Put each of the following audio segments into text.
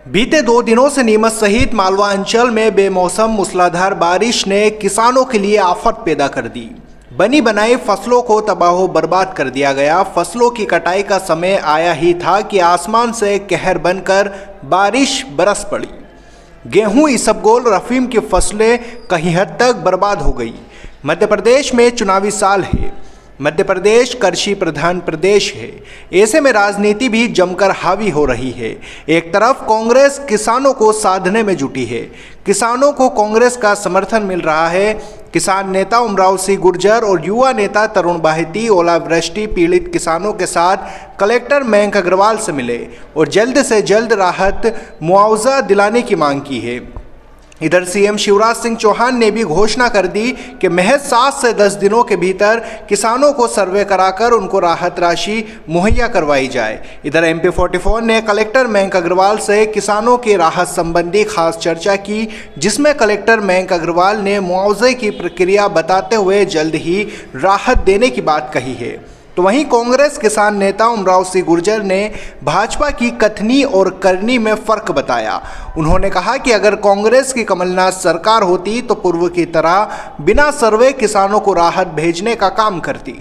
बीते 2 दिनों से नीमच सहित मालवा अंचल में बेमौसम मूसलाधार बारिश ने किसानों के लिए आफत पैदा कर दी। बनी बनाई फसलों को तबाह बर्बाद कर दिया गया। फसलों की कटाई का समय आया ही था कि आसमान से कहर बनकर बारिश बरस पड़ी। गेहूं, इसबगोल, रफीम की फसलें कहीं हद तक बर्बाद हो गई। मध्य प्रदेश में चुनावी साल है। मध्य प्रदेश कृषि प्रधान प्रदेश है। ऐसे में राजनीति भी जमकर हावी हो रही है। एक तरफ कांग्रेस किसानों को साधने में जुटी है। किसानों को कांग्रेस का समर्थन मिल रहा है। किसान नेता उमराव सिंह गुर्जर और युवा नेता तरुण बाहिती ओलावृष्टि पीड़ित किसानों के साथ कलेक्टर मयंक अग्रवाल से मिले और जल्द से जल्द राहत मुआवजा दिलाने की मांग की है। इधर सीएम शिवराज सिंह चौहान ने भी घोषणा कर दी कि महज 7 से 10 दिनों के भीतर किसानों को सर्वे कराकर उनको राहत राशि मुहैया करवाई जाए। इधर MP 44 ने कलेक्टर मयंक अग्रवाल से किसानों की राहत संबंधी खास चर्चा की, जिसमें कलेक्टर मयंक अग्रवाल ने मुआवजे की प्रक्रिया बताते हुए जल्द ही राहत देने की बात कही है। तो वहीं कांग्रेस किसान नेता उमराव सिंह गुर्जर ने भाजपा की कथनी और करनी में फर्क बताया। उन्होंने कहा कि अगर कांग्रेस की कमलनाथ सरकार होती तो पूर्व की तरह बिना सर्वे किसानों को राहत भेजने का काम करती।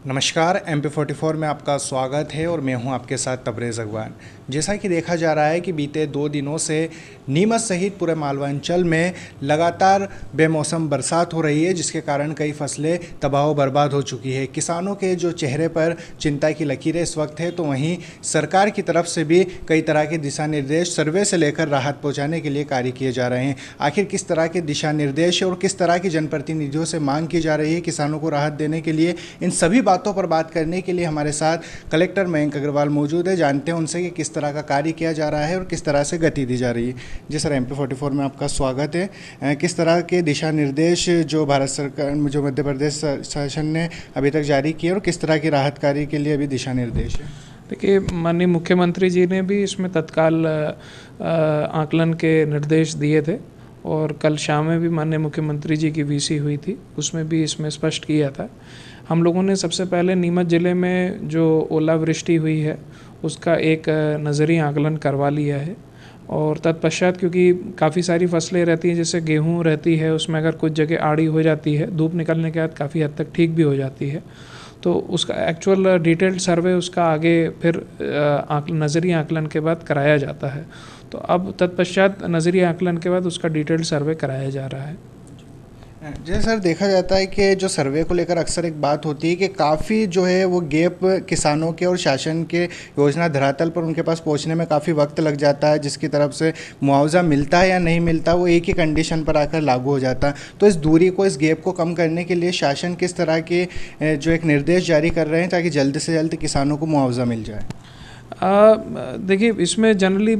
नमस्कार, MP 44 में आपका स्वागत है और मैं हूं आपके साथ तबरेज़ अगवान। जैसा कि देखा जा रहा है कि बीते 2 दिनों से नीमच सहित पूरे मालवा अंचल में लगातार बेमौसम बरसात हो रही है, जिसके कारण कई फसलें तबाह बर्बाद हो चुकी है। किसानों के जो चेहरे पर चिंता की लकीरें इस वक्त है, तो वहीं सरकार की तरफ से भी कई तरह के दिशा निर्देश सर्वे से लेकर राहत पहुँचाने के लिए कार्य किए जा रहे हैं। आखिर किस तरह के दिशा निर्देश और किस तरह की जनप्रतिनिधियों से मांग की जा रही है किसानों को राहत देने के लिए, इन सभी बातों पर बात करने के लिए हमारे साथ कलेक्टर मयंक अग्रवाल मौजूद है। जानते हैं उनसे कि किस तरह का कार्य किया जा रहा है और किस तरह से गति दी जा रही है। जी सर, MP 44 में आपका स्वागत है। किस तरह के दिशा निर्देश जो भारत सरकार, जो मध्य प्रदेश शासन ने अभी तक जारी किए और किस तरह की राहत कार्य के लिए अभी दिशा निर्देश है? देखिए, माननीय मुख्यमंत्री जी ने भी इसमें तत्काल आकलन के निर्देश दिए थे और कल शाम में भी माननीय मुख्यमंत्री जी की VC हुई थी, उसमें भी इसमें स्पष्ट किया था। हम लोगों ने सबसे पहले नीमच ज़िले में जो ओलावृष्टि हुई है उसका एक नज़री आकलन करवा लिया है और तत्पश्चात, क्योंकि काफ़ी सारी फसलें रहती हैं, जैसे गेहूं रहती है, उसमें अगर कुछ जगह आड़ी हो जाती है, धूप निकलने के बाद काफ़ी हद तक ठीक भी हो जाती है, तो उसका एक्चुअल डिटेल्ड सर्वे उसका आगे फिर नज़री आकलन के बाद कराया जाता है। तो अब तत्पश्चात नज़री आकलन के बाद उसका डिटेल्ड सर्वे कराया जा रहा है। जैसे सर देखा जाता है कि जो सर्वे को लेकर अक्सर एक बात होती है कि काफ़ी जो है वो गैप किसानों के और शासन के योजना धरातल पर उनके पास पहुंचने में काफ़ी वक्त लग जाता है, जिसकी तरफ से मुआवजा मिलता है या नहीं मिलता वो एक ही कंडीशन पर आकर लागू हो जाता है। तो इस दूरी को, इस गैप को कम करने के लिए शासन किस तरह के जो एक निर्देश जारी कर रहे हैं ताकि जल्द से जल्द किसानों को मुआवजा मिल जाए? देखिए, इसमें जनरली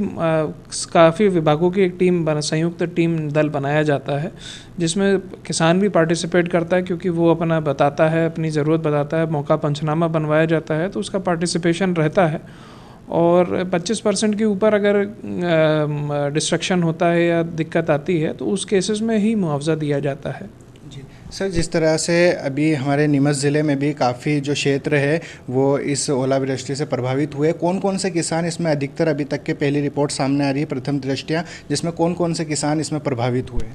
काफ़ी विभागों की एक टीम संयुक्त टीम दल बनाया जाता है, जिसमें किसान भी पार्टिसिपेट करता है, क्योंकि वो अपना बताता है, अपनी ज़रूरत बताता है, मौका पंचनामा बनवाया जाता है, तो उसका पार्टिसिपेशन रहता है। और 25% के ऊपर अगर डिस्ट्रक्शन होता है या दिक्कत आती है तो उस केसेस में ही मुआवजा दिया जाता है। सर, जिस तरह से अभी हमारे नीमच ज़िले में भी काफ़ी जो क्षेत्र है वो इस ओलावृष्टि से प्रभावित हुए, कौन कौन से किसान इसमें अधिकतर, अभी तक के पहली रिपोर्ट सामने आ रही है प्रथम दृष्टया, जिसमें कौन कौन से किसान इसमें प्रभावित हुए?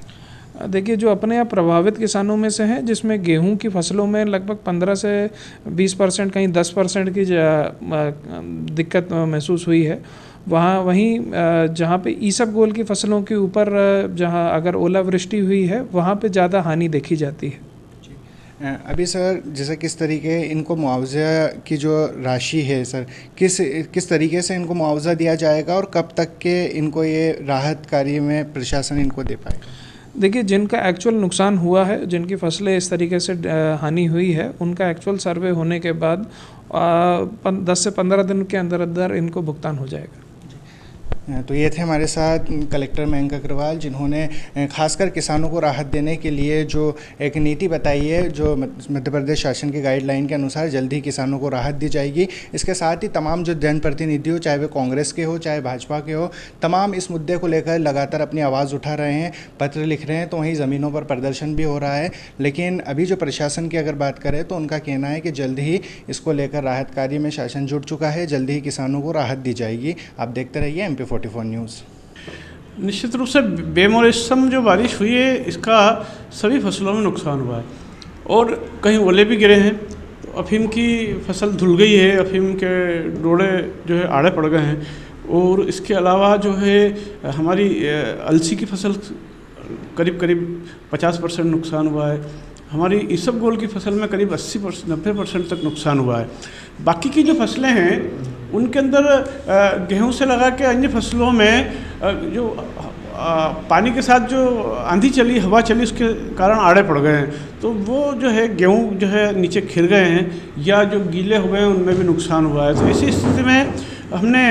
देखिए, जो अपने यहाँ प्रभावित किसानों में से हैं, जिसमें गेहूं की फसलों में लगभग 15 से 20%, कहीं 10% की दिक्कत महसूस हुई है, वहीं जहाँ पे इसबगोल की फसलों के ऊपर जहाँ अगर ओलावृष्टि हुई है वहाँ पे ज़्यादा हानि देखी जाती है। अभी सर, जैसे किस तरीके इनको मुआवजा की जो राशि है सर, किस तरीके से इनको मुआवजा दिया जाएगा और कब तक के इनको ये राहत कार्य में प्रशासन इनको दे पाएगा? देखिए, जिनका एक्चुअल नुकसान हुआ है, जिनकी फसलें इस तरीके से हानि हुई है, उनका एक्चुअल सर्वे होने के बाद 10 से 15 दिन के अंदर अंदर इनको भुगतान हो जाएगा। तो ये थे हमारे साथ कलेक्टर मयंक अग्रवाल, जिन्होंने खासकर किसानों को राहत देने के लिए जो एक नीति बताई है, जो मध्य प्रदेश शासन की गाइडलाइन के अनुसार जल्द ही किसानों को राहत दी जाएगी। इसके साथ ही तमाम जो जनप्रतिनिधि हो, चाहे वे कांग्रेस के हो चाहे भाजपा के हो, तमाम इस मुद्दे को लेकर लगातार अपनी आवाज़ उठा रहे हैं, पत्र लिख रहे हैं, तो वहीं ज़मीनों पर प्रदर्शन भी हो रहा है। लेकिन अभी जो प्रशासन की अगर बात करें तो उनका कहना है कि जल्द ही इसको लेकर राहत कार्य में शासन जुट चुका है, जल्द ही किसानों को राहत दी जाएगी। आप देखते रहिए MP 44। 44 न्यूज़। निश्चित रूप से बेमौसम जो बारिश हुई है इसका सभी फसलों में नुकसान हुआ है और कहीं ओले भी गिरे हैं। तो अफीम की फसल धुल गई है, अफीम के डोड़े जो है आड़े पड़ गए हैं और इसके अलावा जो है हमारी अलसी की फसल करीब 50% नुकसान हुआ है। हमारी इसबगोल की फसल में करीब 80-90% तक नुकसान हुआ है। बाकी की जो फसलें हैं उनके अंदर गेहूं से लगा के अन्य फसलों में जो पानी के साथ जो आंधी चली, हवा चली, उसके कारण आड़े पड़ गए हैं। तो वो जो है गेहूं जो है नीचे खिर गए हैं या जो गीले हुए हैं उनमें भी नुकसान हुआ है। तो इसी स्थिति में हमने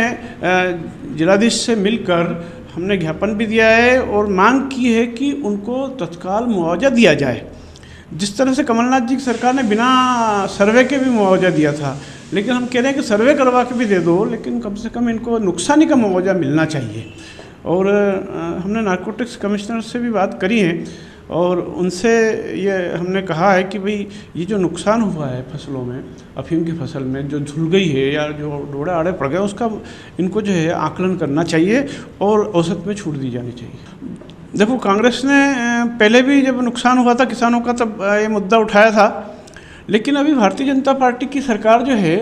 जिलाधीश से मिलकर हमने ज्ञापन भी दिया है और मांग की है कि उनको तत्काल मुआवजा दिया जाए। जिस तरह से कमलनाथ जी की सरकार ने बिना सर्वे के भी मुआवजा दिया था, लेकिन हम कह रहे हैं कि सर्वे करवा के भी दे दो, लेकिन कम से कम इनको नुकसानी का मुआवजा मिलना चाहिए। और हमने नारकोटिक्स कमिश्नर से भी बात करी है और उनसे ये हमने कहा है कि भाई ये जो नुकसान हुआ है फसलों में, अफीम की फसल में जो झुल गई है या जो डोड़े आड़े पड़ गए, उसका इनको जो है आकलन करना चाहिए और औसत में छूट दी जानी चाहिए। देखो, कांग्रेस ने पहले भी जब नुकसान हुआ था किसानों का तब ये मुद्दा उठाया था, लेकिन अभी भारतीय जनता पार्टी की सरकार जो है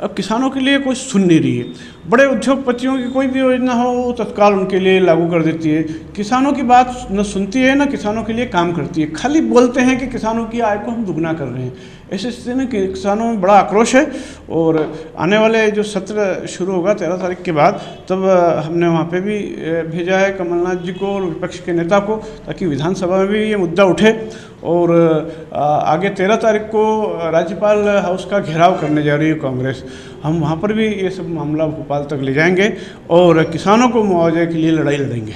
अब किसानों के लिए कुछ सुन नहीं रही है। बड़े उद्योगपतियों की कोई भी योजना हो वो तत्काल उनके लिए लागू कर देती है। किसानों की बात न सुनती है न किसानों के लिए काम करती है। खाली बोलते हैं कि किसानों की आय को हम दुगना कर रहे हैं। ऐसी स्थिति में किसानों में बड़ा आक्रोश है और आने वाले जो सत्र शुरू होगा 13 तारीख के बाद, तब हमने वहाँ पे भी भेजा है कमलनाथ जी को और विपक्ष के नेता को, ताकि विधानसभा में भी ये मुद्दा उठे और आगे 13 तारीख को राज्यपाल हाउस का घेराव करने जा रही है कांग्रेस। हम वहाँ पर भी ये सब मामला भोपाल तक ले जाएंगे और किसानों को मुआवजे के लिए लड़ाई लड़ेंगे।